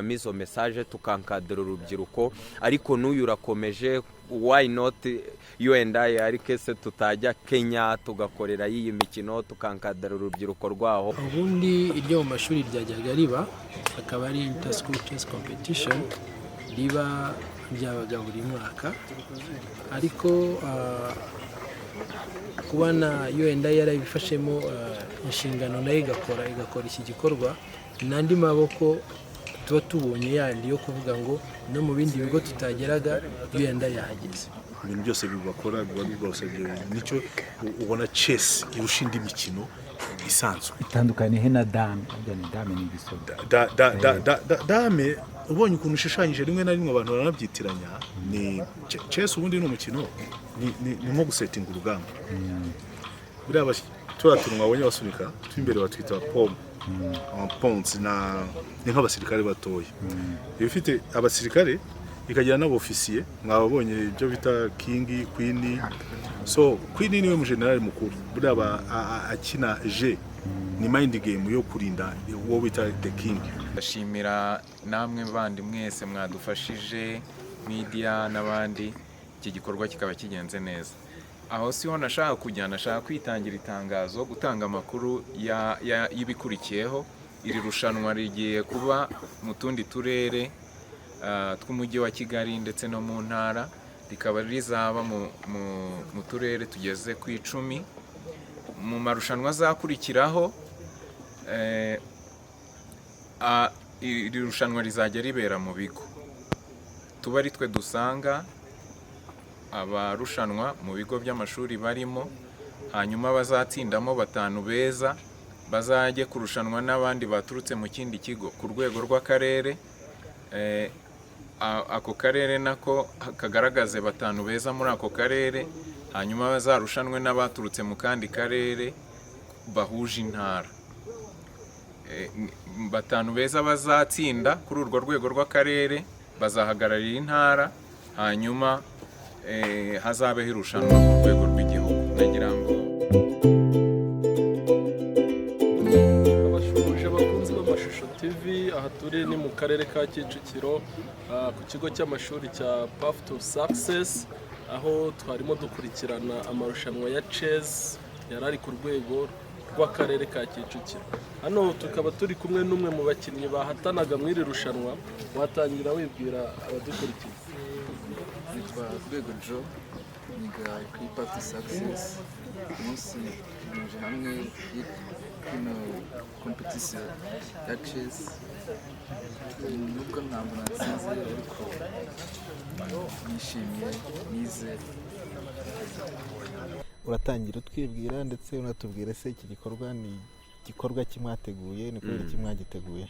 izo message tukankadira urubyiruko ariko n'uyu urakomeje why not UNDI ariko se tutajya Kenya tugakorera iyi mikino tukankadira urubyiruko rwaho. Ubundi iryo mu mashuri ryajyaga riba akaba ari inter school chess competition riba byabaga buri mwaka ariko kubana UNDI yarabifashemo inshingano nayo igakora iki gikorwa nandi maboko tuba tubonye yandi yo kuvuga ngo no mu bindi bigo tutageraga UNDI yahageze. Ibintu byose bibakora biba bigose nicyo ubona chess irusha indi mikino isanzwe itandukanye he na dame ni gisoda dame ubonye ukuntu ushishanyije rimwe na rimwe abantu baranabyitiranya ni chess ubundi ni umukino ni nko gusettinga urugamba buriya turatunwa abonye basunika twimbere batwita pomme pons na ni nk'abasirikare batoye bifite abasirikare ikagira n'abofisiye mwabonye ibyo bita king queen so queen niwe mu general mukuru buriya akina je ni mind game yo kurinda uwo bita the king. Ndashimira namwe bandi mwese mwadufashije media n'abandi iki gikorwa kikaba kigenze neza. Aho siho nashaka kujya nashaka kwitangira itangazo gutanga amakuru y'ibikurikiyeho. Iri rushanwa rigiye kuba mu tundi turere tw'umujyi wa Kigali ndetse no mu ntara rikaba rizaba mu turere tugeze ku 10 mu marushanwa azakurikiraho. Iri rushanwa rizajya ribera mu bigo tuba ari twe dusanga abarushanwa mu bigo by'amashuri barimo hanyuma bazatsindamo 5 beza bazajye kurushanwa n'abandi baturutse mu kindi kigo ku rwego rw'akarere. Ako karere nako kagaragaze 5 beza muri ako karere hanyuma bazarushanwe n'abaturutse mu kandi karere bahuje intara. 5 beza bazatsinda kuri urwo rwego rw'akarere bazahagararira intara hanyuma hazabeho irushanwa ku rwego rw'igihugu. Nagira ngo abashuje abakunzi b'amashusho TV aha turi ni mu karere ka Kicukiro ku kigo cy'amashuri cya Path to Success aho twarimo dukurikirana amarushanwa ya chess yarari ku rwego rw'akarere ka Kicukiro. Hano tukaba turi kumwe n'umwe mu bakinnyi bahatanaga muri iri rushanwa. Watangira wibwira abadukurikiye. Nitwa Rwego Joe niga kuri Path to Success. Umunsi tuje hamwe kino competition ya chess nubwo ntabwo natsinze ariko nishimiye nize. Uratangira utwibwira ndetse unatubwire se iki gikorwa ni gikorwa kimwateguye ni kubera kimwagiteguye.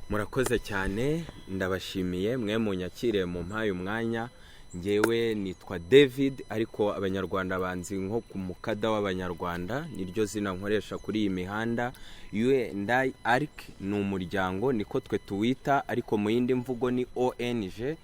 Murakoze cyane ndabashimiye mwe munyakire mu mpaye umwanya. Ngewe nitwa David ariko abanyarwanda banzi nko ku mukada w'abanyarwanda niryo zina nkoresha kuri iyi mihanda. UNDI ARC ni umuryango niko twe tuwita ariko mu yindi mvugo ni ONG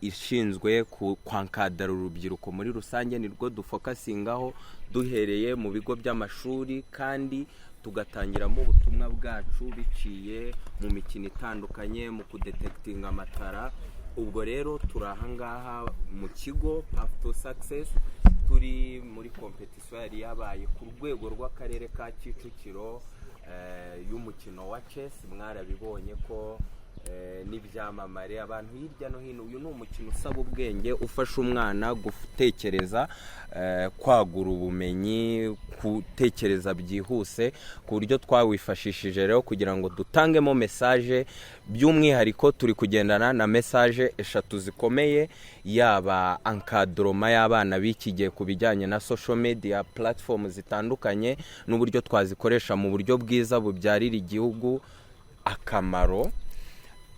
ishinzwe kwankadara urubyiruko muri rusange nirwo dufokasingaho duhereye mu bigo by'amashuri kandi tugatangiramo ubutumwa bwacu biciye mu mikino itandukanye mu kudetektinga amatara. Ubwo rero turahangaha mu kigo Path to Success turi muri competition yari yabaye ku rwego rw'akarere ka Kicukiro y'umukino wa chess. Mwarabibonye ko n'ibyamamare abantu hirya no hino. Uyu ni umukino usaba ubwenge ufasha umwana gutekereza kwagura ubumenyi gutekereza byihuse ku buryo twawifashishije rero kugira ngo dutangemo message by'umwihariko turi kugendana na message 3 zikomeye yaba encadrement y'abana bikigiye ku bijyanye na social media platforms zitandukanye n'uburyo twazikoresha mu buryo bwiza bubyarira igihugu akamaro.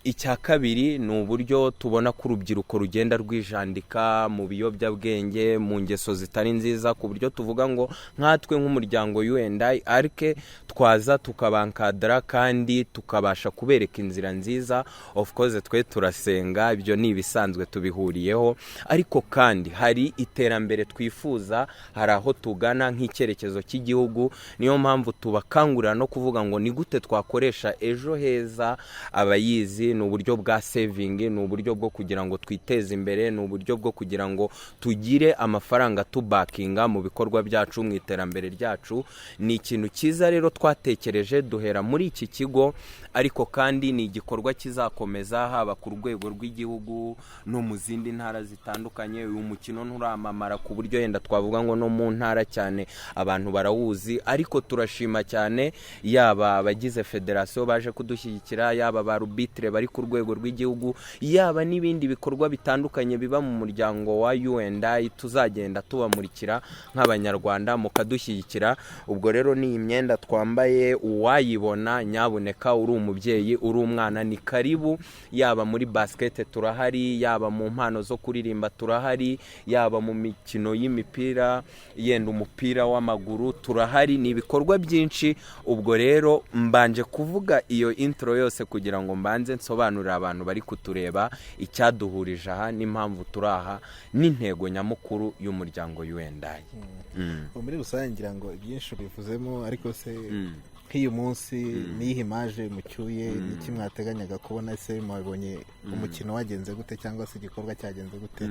Icya kabiri ni uburyo tubona ko urubyiruko rugenda rwijandika mu biyobyabwenge mu ngeso zitari nziza ku buryo tuvuga ngo nkatwe nk'umuryango UNDI ARC twaza tukabankadara kandi tukabasha kubereka inzira nziza. Of course twe turasenga ibyo ni ibisanzwe tubihuriyeho ariko kandi hari iterambere twifuza hari aho tugana nk'icyerekezo cy'igihugu. Niyo mpamvu tubakangurira no kuvuga ngo ni gute twakoresha ejo heza abayizi business, ni uburyo bwa saving, ni uburyo bwo kugira ngo twiteze imbere, ni uburyo bwo kugira ngo tugire amafaranga tubakinga mu bikorwa byacu mu iterambere ryacu. Ni ikintu cyiza rero twatekereje duhera muri iki kigo, ariko kandi ni igikorwa kizakomeza haba ku rwego rw'igihugu no mu zindi ntara zitandukanye. Uyu mukino nturamamara ku buryo yenda twavuga ngo no mu ntara cyane abantu barawuzi, ariko turashima cyane yaba abagize federasiyo baje kudushyigikira, yaba ba rubitre bari ku rwego rw'igihugu, yaba n'ibindi bikorwa bitandukanye biba mu muryango wa UNDI tuzagenda tubamurikira nk'abanyarwanda mukadushyigikira. Ubwo rero ni imyenda twambaye, uwayibona nyaboneka uri umubyeyi uri umwana ni karibu, yaba muri basket turahari, yaba mu mpano zo kuririmba turahari, yaba mu mikino y'imipira yenda umupira w'amaguru turahari. Ni ibikorwa byinshi. Ubwo rero mbanje kuvuga iyo intro yose kugira ngo mbanze nsobanurira abantu bari kutureba icyaduhurije aha n'impamvu turaha n'intego nyamukuru y'umuryango UNDI. Muri rusange ngira ngo byinshi bivuzemo, ariko se nk'uyu munsi niyihe imaje mucyuye, n'iki mwateganyaga kubona, se mwabonye umukino wagenze gute cyangwa se igikorwa cyagenze gute?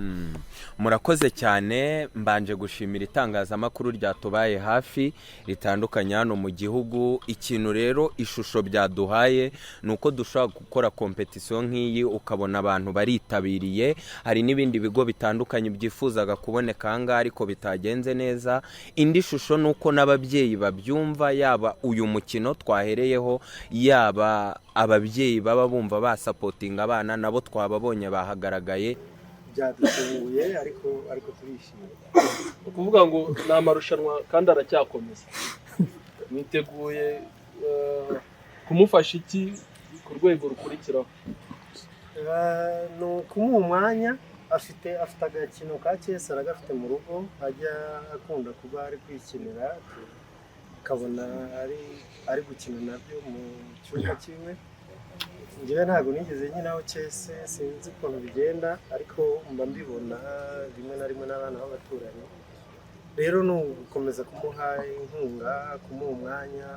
Murakoze cyane. Mbanje gushimira itangazamakuru ryatubaye hafi ritandukanye hano mu gihugu. Ikintu rero ishusho byaduhaye ni uko dushobora gukora competition nk'iyi ukabona abantu baritabiriye. Hari n'ibindi bigo bitandukanye byifuzaga kuboneka ahangaha ariko bitagenze neza. Indi shusho ni uko n'ababyeyi babyumva, yaba uyu mukino twahereyeho, yaba ababyeyi baba bumva basapotinga abana nabo twababonye bahagaragaye. Byadutunguye ariko turishimye. ukuvuga ngo ni amarushanwa kandi aracyakomeza. Mwiteguye kumufasha iki ku rwego rukurikiraho? Ni ukumuha umwanya, afite agakino ka chess aragafite mu rugo, ajya akunda kuba ari kwikinira, ukabona ari gukina nabyo mu cyumba kimwe. Njyewe ntabwo nigeze nkinaho chess, sinzi ukuntu bigenda, ariko mba mbibona rimwe na rimwe n'abana b'abaturanyi. Rero ni ugukomeza kumuha inkunga, kumuha umwanya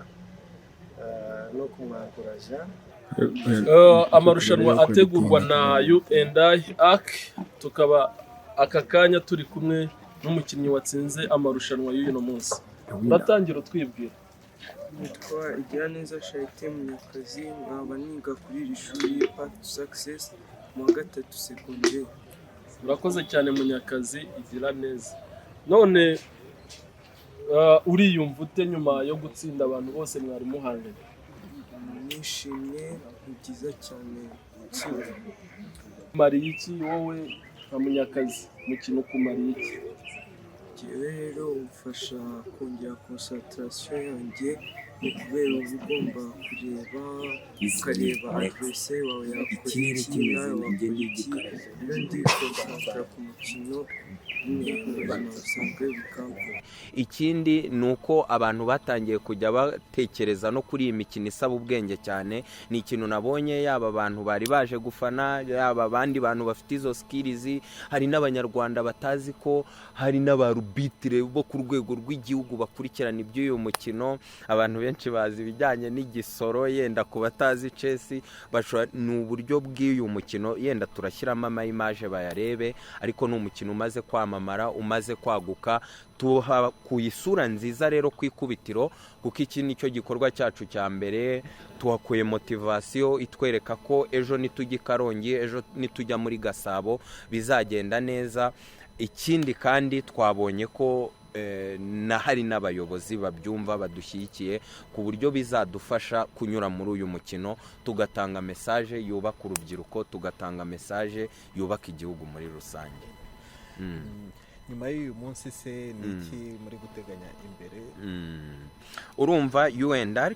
no kumwankuraja. Amarushanwa ategurwa na UNDI AC, tukaba aka kanya turi kumwe n'umukinnyi watsinze amarushanwa y'uyu munsi. Uratangira utwibwira. Nitwa Igiraneza Charite Munyakazi, nkaba niga kuri iri shuri Path to Success mu wa 3 secondaire. Urakoze cyane Munyakazi Igiraneza. None uriyumva ute nyuma yo gutsinda abantu bose mwari muhanganye? Nishimye, ni byiza cyane gutsinda. Mariye iki wowe nka Munyakazi, mukino kumariye iki? Njyewe rero umfasha kongera concentration yanjye, ni kubera ugomba ukareba adversaire wawe yakora iki nawe wakora iki, rero ndikonsantra ku mukino Ikindi ni uko abantu batangiye kujya batekereza no kuri iyi mikino isaba ubwenge cyane. Ni ikintu nabonye yaba abantu bari baje gufana, yaba abandi bantu bafite izo skills. Hari n'abanyarwanda batazi ko hari n'abarubitre bo ku rwego rw'igihugu bakurikirana iby'uyu mukino. Abantu benshi bazi ibijyanye n'igisoro, yenda ku batazi chess ni uburyo bw'uyu mukino, yenda turashyiramo ama-image bayarebe, ariko ni umukino umaze kwamamara, umaze kwaguka. Tuha ku isura nziza rero kwikubitiro, kuko iki nicyo gikorwa cyacu cya mbere. Tuhakuye motivation itwereka ko ejo nitujya Karongi, ejo nitujya muri Gasabo bizagenda neza. Ikindi kandi twabonye ko hari n'abayobozi babyumva badushyigikiye ku buryo bizadufasha kunyura muri uyu mukino, tugatanga message yubaka urubyiruko, tugatanga message yubaka igihugu muri rusange. Nyuma y'uyu munsi se niki muri guteganya imbere? Urumva UNDI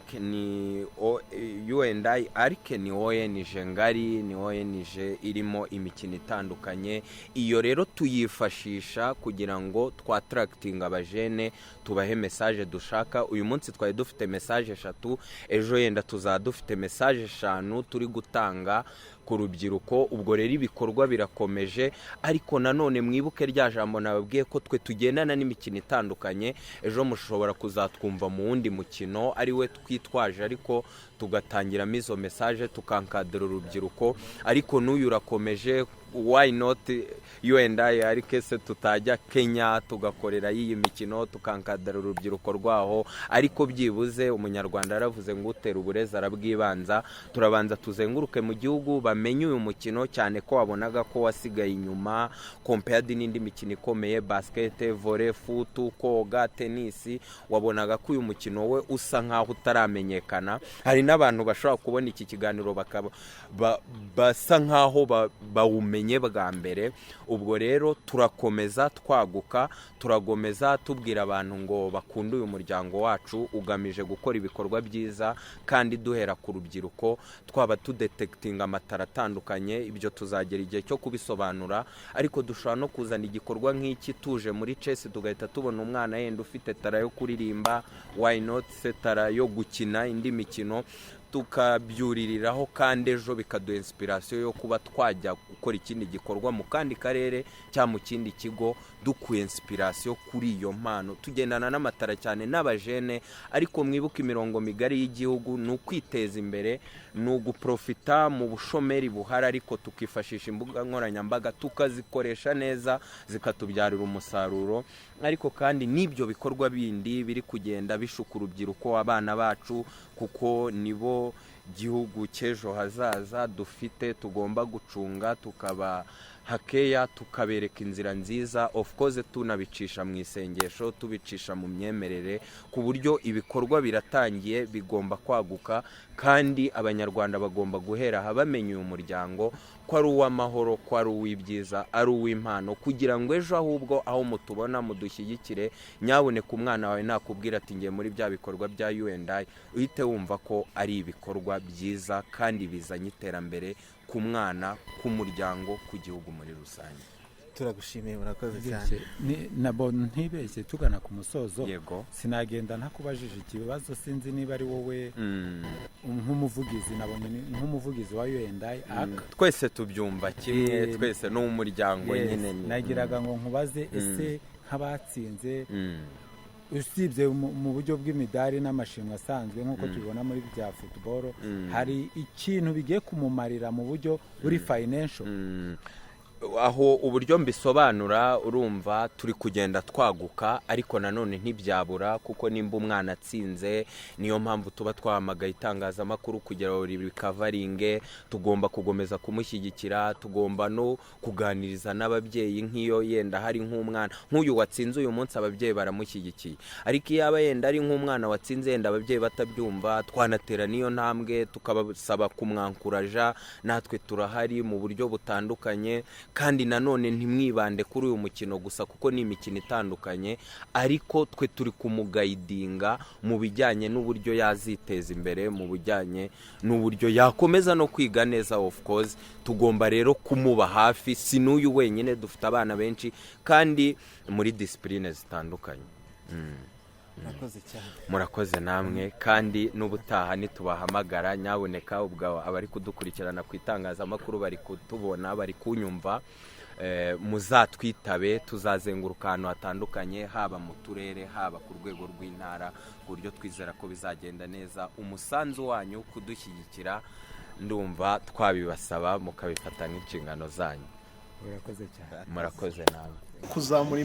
ARC ni ONG ngari, ni ONG irimo imikino itandukanye. Iyo rero tuyifashisha kugira ngo twattractinga abajene, tubahe message dushaka. Uyu munsi twari dufite message 3, ejo yenda tuzadufite message 5 turi gutanga ku rubyiruko. Ubwo rero ibikorwa birakomeje, ariko nanone mwibuke rya jambo nababwiye ko twe tugendana n'imikino itandukanye. Ejo mushobora kuzatwumva mu wundi mukino ari we twitwaje, ariko tugatangiramo izo message tukankadira urubyiruko. Ariko n'uyu urakomeje, why not U&I ariko se tutajya Kenya tugakorera iyi mikino tukankadira urubyiruko rwaho. Ariko byibuze umunyarwanda yaravuze ngo utera uburezi arabwibanza. Turabanza tuzenguruke mu gihugu bamenye uyu mukino, cyane ko wabonaga ko wasigaye inyuma compared n'indi mikino ikomeye, basket, volley, foot, koga, tennis. Wabonaga ko uyu mukino we usa nkaho utaramenyekana. Hari n'abantu bashobora kubona iki kiganiro bakaba basa nkaho bawumenye bwa mbere. Ubwo rero turakomeza twaguka, turagomeza tubwira abantu ngo bakunde uyu muryango wacu ugamije gukora ibikorwa byiza, kandi duhera ku rubyiruko. Twaba tudetekitinga amatara atandukanye, ibyo tuzagera igihe cyo kubisobanura. Ariko dushobora no kuzana igikorwa nk'iki tuje muri chess tugahita tubona umwana yenda ufite tara yo kuririmba, why not se tara yo gukina indi mikino, tukabyuririraho, kandi ejo bikaduha inspiration yo kuba twajya gukora ikindi gikorwa mu kandi karere cyangwa mu kindi kigo, dukuye inspiration kuri iyo mpano. Tugendana n'amatara cyane n'abajene, ariko mwibuka imirongo migari y'igihugu ni ukwiteza imbere, ni uguprofita mu bushomeri buhari, ariko tukifashisha imbuga nkoranyambaga tukazikoresha neza zikatubyarira umusaruro. Ariko kandi n'ibyo bikorwa bindi biri kugenda bishuka urubyiruko, abana bacu, kuko nibo gihugu cy'ejo hazaza dufite, tugomba gucunga tukaba hakeya, tukabereka inzira nziza. Of course tunabicisha mu isengesho, tubicisha mu myemerere, ku buryo ibikorwa biratangiye bigomba kwaguka. Kandi abanyarwanda bagomba guhera aha bamenye uyu muryango ko ari uw'amahoro, ko ari uw'ibyiza, ari uw'impano, kugira ngo ejo ahubwo aho mutubona mudushyigikire. Nyabuneka umwana wawe nakubwira ati ngiye muri bya bikorwa bya U&I, uhite wumva ko ari ibikorwa byiza kandi bizanye iterambere ku mwana, ku muryango, ku gihugu muri rusange. Turagushimiye, murakoze cyane. Nabo ntibeshye tugana ku musozo. Yego. Sinagenda ntakubajije ikibazo, sinzi niba ari wowe nk'umuvugizi, nabonye nk'umuvugizi wa U&I. Twese tubyumva kimwe, twese no mu muryango nyine. Nagiraga ngo nkubaze, ese nk'abatsinze usibye mu buryo bw'imidari n'amashimwe asanzwe nk'uko tubibona muri bya football, hari ikintu bigiye kumumarira mu buryo buri financial? Aho uburyo mbisobanura, urumva turi kugenda twaguka, ariko nanone ntibyabura, kuko nimba umwana atsinze, niyo mpamvu tuba twahamagaye itangazamakuru kugira ngo ribikavaringe. Tugomba kugomeza kumushyigikira, tugomba no kuganiriza n'ababyeyi. Nk'iyo yenda hari nk'umwana nk'uyu watsinze uyu munsi, ababyeyi baramushyigikiye. Ariko iyo aba yenda ari nk'umwana watsinze yenda ababyeyi batabyumva, twanatera niyo ntambwe tukabasaba kumwankuraja. Natwe turahari mu buryo butandukanye, kandi nanone ntimwibande kuri uyu mukino gusa, kuko ni imikino itandukanye, ariko twe turi kumugayidinga mu bijyanye n'uburyo yaziteza imbere, mu bijyanye n'uburyo yakomeza no kwiga neza. Of course tugomba rero kumuba hafi. Si n'uyu wenyine, dufite abana benshi kandi muri discipline zitandukanye. Murakoze cyane. Murakoze namwe, kandi n'ubutaha nitubahamagara, nyaboneka ubwo abari kudukurikirana ku itangazamakuru bari kutubona, bari kunyumva, muzatwitabe. Tuzazenguruka ahantu hatandukanye, haba mu turere, haba ku rwego rw'intara, ku buryo twizera ko bizagenda neza. Umusanzu wanyu kudushyigikira, ndumva twabibasaba mukabifata nk'inshingano zanyu. Murakoze cyane. Murakoze namwe. Kuzamura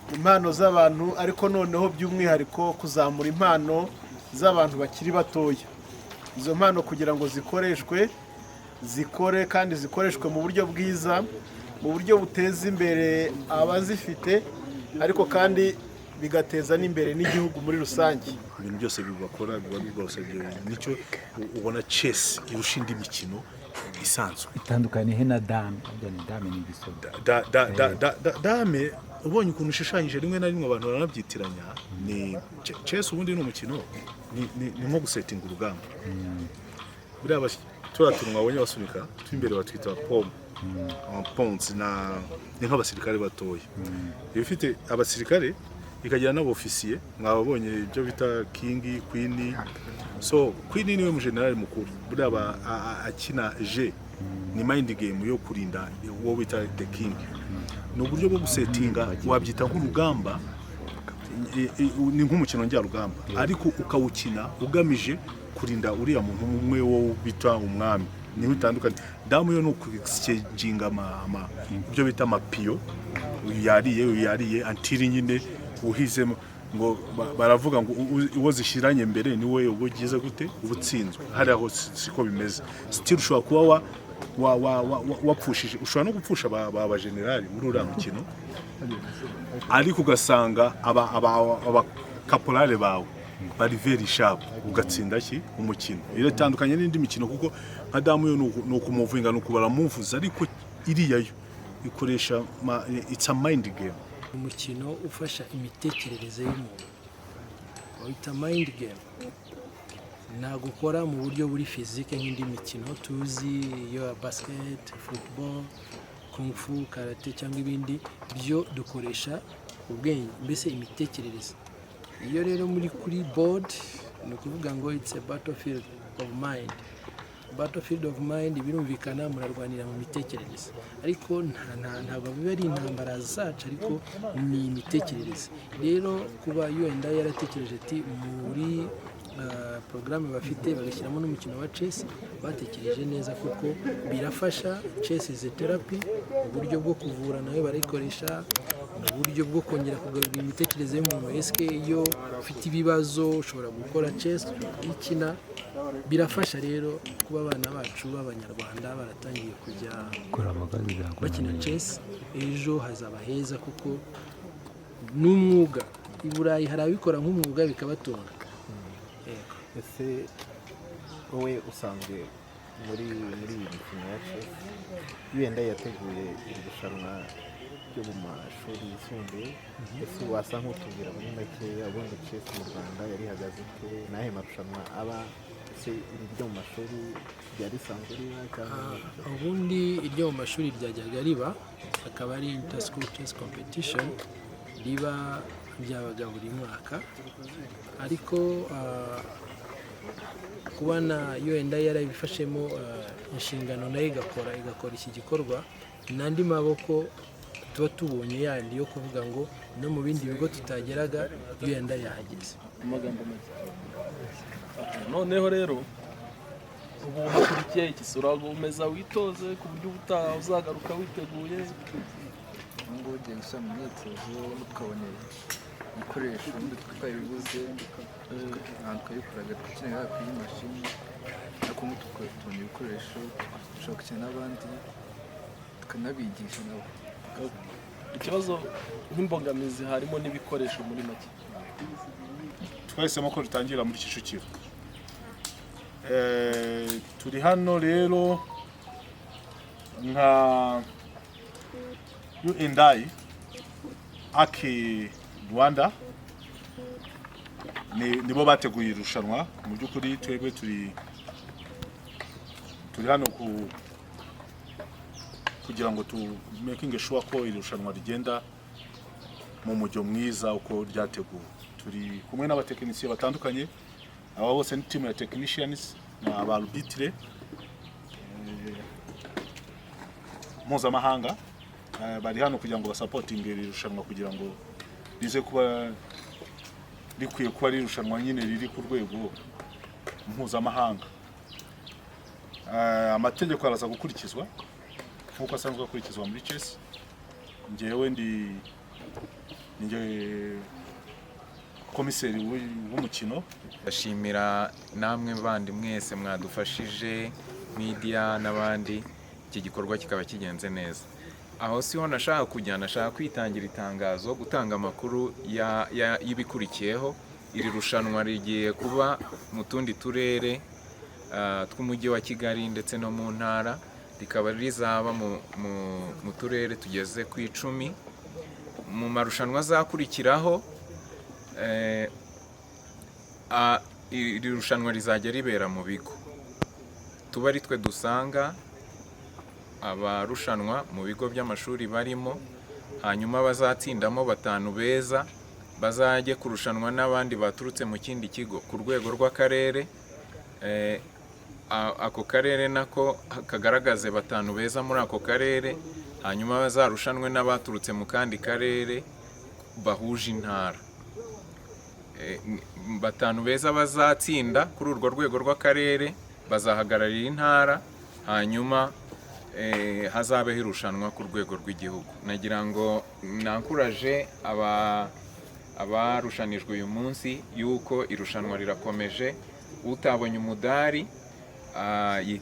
impano z'abantu, ariko noneho by'umwihariko kuzamura impano z'abantu bakiri batoya. Izo mpano kugira ngo zikore kandi zikoreshwe mu buryo bwiza, mu buryo buteza imbere abazifite, ariko kandi bigateza n'imbere n'igihugu muri rusange. Ibintu byose bibakora biba bigose, nicyo ubona chess irusha indi mikino isanzwe. Itandukanye he na dame? Dame ni igisoda. Dame ubonye ukuntu ushushanyije, rimwe na rimwe abantu baranabyitiranya. Ni chess ubundi ni umukino, ni nko gusetinga urugamba. Buriya turatunwa abonye basunika twimbere batwita pommes na ni nk'abasirikare batoya. Iyo ufite abasirikare ikagira n'abofisiye mwababonye ibyo bita king queen. So queen niwe mu general mukuru buriya akina je ni mind game yo kurinda uwo bita the king. Ni uburyo bwo gusetinga wabyita nk'urugamba, ni nk'umukino njyarugamba ariko ukawukina ugamije kurinda uriya muntu umwe wo bita umwami. Niho bitandukanye. Damu yo no kuexchanginga ibyo bita amapiyo yariye antiri nyine uhizemo ngo baravuga ngo uwo zishiranye mbere niwe ugize gute ubutsinzwe. Hari aho siko bimeze. Still ushobora kuba wapfushije, ushobora no gupfusha aba generali muri uriya mukino ariko ugasanga aba kaporale bawe bari very sharp ugatsinda umukino. Iratandukanye n'indi mikino kuko nka damu yo no kumuvinga no kubara muvuza, ariko iriya yo ikoresha it's a mind game. Umukino ufasha imitekerereze y'umuntu wita mind game, ntabwo ukora mu buryo buri physique nk'indi mikino tuzi yo basket, football, kung fu, karate cyangwa ibindi. Byo dukoresha ubwenge, mbese imitekerereze. Iyo rero muri kuri board ni ukuvuga ngo it's a battlefield of mind. Battlefield of mind birumvikana murarwanira mu mitekerereze, ariko ntabwo biba ari intambara zacu, ariko ni imitekerereze. Rero kuba UNDA yaratekereje ati muri porogaramu bafite bagashyiramo n'umukino wa chess, batekereje neza kuko birafasha. Chess is a therapy, uburyo bwo kuvura nawe barayikoresha, uburyo bwo kongera kugarura imitekerereze y'umuntu. Eske iyo ufite ibibazo ushobora gukora chess ikina, birafasha. Rero kuba abana bacu b'abanyarwanda baratangiye kujya bakina chess, ejo hazaba heza kuko n'umwuga. I Burayi hari abikora nk'umwuga bikabatunga. Ese wowe usanzwe muri iyi mikino ya chess, UNDA yateguye irushanwa ryo mu mashuri yisumbuye, ese wasa nk'utubwira muri makeya ubundi chess mu Rwanda yari ihagaze ite, n'ahe marushanwa aba, ese iryo mu mashuri ryari risanzwe riba cyangwa ubundi iryo mu mashuri ryajyaga riba, akaba ari inter school chess competition riba byabaga buri mwaka, ariko kubana UNDA yarabifashemo inshingano nayo igakora iki gikorwa, n'andi maboko tuba tubonye yandi yo kuvuga ngo no mu bindi bigo tutageraga UNDA yahageze. Amagambo make. Noneho rero ubu hakurikiye ikisura gumeza witoze ku buryo ubutaha uzagaruka witeguye. ngo ugiye gushyira mu myitozo ukabona ibikoresho ubundi twabibuze ntabwo twabikoraga dukenera kuri mashini, ariko ngo tubona ibikoresho dushobora gukina n'abandi tukanabigisha nabo. Ikibazo nk'imbogamizi harimo n'ibikoresho muri make. Twahisemo ko dutangira muri Kicukiro. Turi hano rero nka UNDA Aki Rwanda nibo bateguye irushanwa. Mu by'ukuri twebwe turi hano kugira ngo tu making sure ko irushanwa rigenda mu mujyo mwiza uko ryateguwe. Turi kumwe n'abatekinisiye batandukanye, aba bose ni team ya technicians na abarbitre mpuzamahanga bari hano kugira ngo basupportinge irushanwa kugira ngo rize kuba rikwiye kuba irushanwa nyine riri ku rwego mpuzamahanga. Amategeko araza gukurikizwa nk'uko asanzwe akurikizwa muri chess. Njyewe ndi komiseri w'umukino. Ndashimira namwe bandi mwese mwadufashije, media n'abandi, iki gikorwa kikaba kigenze neza. Aho siho nashaka kujya, nashaka kwitangira itangazo, gutanga amakuru y'ibikurikiyeho. Iri rushanwa rigiye kuba mu tundi turere tw'umujyi wa Kigali ndetse no mu ntara, rikaba rizaba mu turere tugeze ku 10. Mu marushanwa azakurikiraho iri rushanwa rizajya ribera mu bigo, tuba ari twe dusanga abarushanwa mu bigo by'amashuri barimo, hanyuma bazatsindamo 5 beza bazajye kurushanwa n'abandi baturutse mu kindi kigo ku rwego rw'akarere. Ako karere nako kagaragaze 5 beza muri ako karere, hanyuma bazarushanwe n'abaturutse mu kandi karere bahuje intara. 5 beza bazatsinda kuri urwo rwego rw'akarere bazahagararira intara, hanyuma hazabeho irushanwa ku rwego rw'igihugu. Nagira ngo nankuraje abarushanijwe uyu munsi yuko irushanwa rirakomeje. Utabonye umudari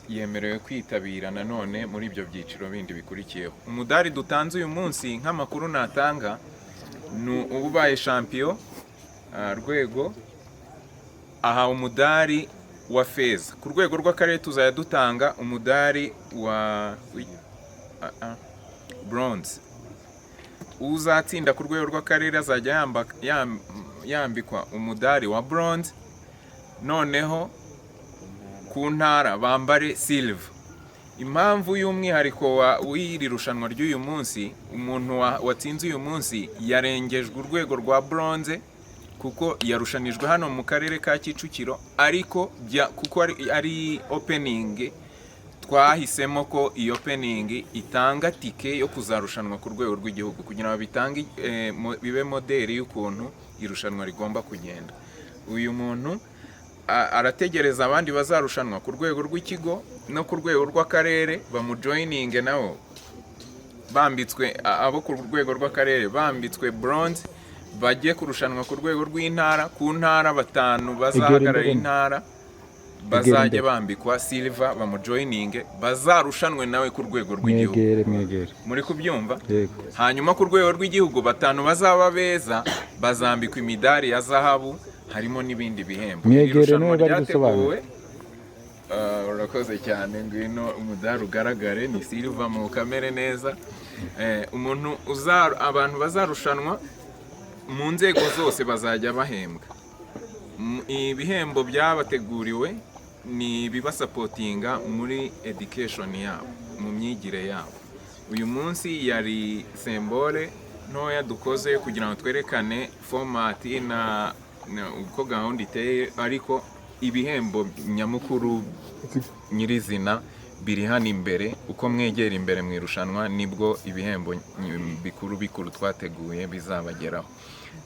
yemerewe kwitabira nanone muri ibyo byiciro bindi bikurikiyeho. Umudari dutanze uyu munsi nk'amakuru natanga ni ubaye champion rwego aha umudari wa feza. Ku rwego rw'akarere tuzajya dutanga umudari wa bronze. Uzatsinda ku rwego rw'akarere azajya yambikwa umudari wa bronze, noneho ku ntara bambare silver. Impamvu y'umwihariko w'iri rushanwa ry'uyu munsi, umuntu watsinze uyu munsi yarengejwe urwego rwa bronze kuko yarushanijwe hano mu karere ka Kicukiro, ariko kuko ari opening, twahisemo ko iyo opening itanga tike yo kuzarushanwa ku rwego rw'igihugu kugira ngo bitange bibe modeli y'ukuntu irushanwa rigomba kugenda. Uyu muntu arategereza abandi bazarushanwa ku rwego rw'ikigo no ku rwego rw'akarere bamujoininge nabo bambitswe, abo ku rwego rw'akarere bambitswe bronze, bajye kurushanwa ku rwego rw'intara. Ku ntara 5 bazahagarara intara bazajya bambikwa silver bamujoininge, bazarushanwe nawe ku rwego rw'igihugu. Muri kubyumva? Hanyuma ku rwego rw'igihugu 5 bazaba beza bazambikwa imidari ya zahabu, harimo n'ibindi bihembo. Irushanwa ryateguwe, urakoze cyane, ngwino umudari ugaragare, ni silver mu kamere neza. Abantu bazarushanwa mu nzego zose bazajya bahembwa. Ibihembo byabateguriwe ni bibasapotinga muri education yabo, mu myigire yabo. Uyu munsi yari symbole ntoya dukoze kugira ngo twerekane format na uko gahunda iteye, ariko ibihembo nyamukuru nyirizina biri hano imbere. Uko mwegera imbere mu irushanwa nibwo ibihembo bikuru twateguye bizabageraho.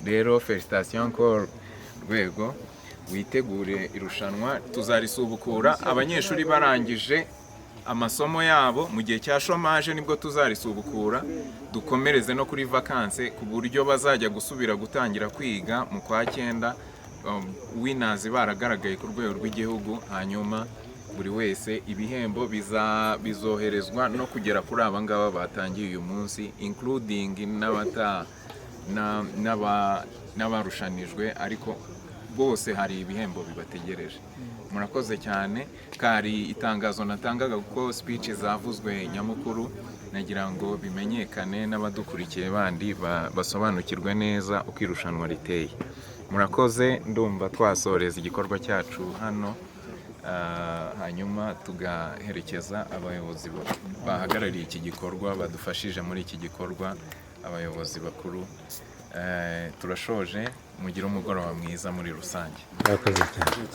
Rero felicitation encore rwego, witegure irushanwa. Tuzarisubukura abanyeshuri barangije amasomo yabo mu gihe cya chômage, nibwo tuzarisubukura dukomereze no kuri vacances, ku buryo bazajya gusubira gutangira kwiga mu kwa 9. Winners baragaragaye ku rwego rw'igihugu, hanyuma buri wese ibihembo bizoherezwa no kugera kuri aba ngaba batangiye uyu munsi, including n'abarushanijwe, ariko bose hari ibihembo bibategereje. Murakoze cyane. Kari itangazo natangaga kuko speech zavuzwe nyamukuru, nagira ngo bimenyekane n'abadukurikiye bandi basobanukirwe neza uko irushanwa riteye. Murakoze, ndumva twasoreza igikorwa cyacu hano, hanyuma tugaherekeza abayobozi bahagarariye iki gikorwa badufashije muri iki gikorwa, abayobozi bakuru. Turashoje, mugire umugoroba mwiza muri rusange. Murakoze cyane.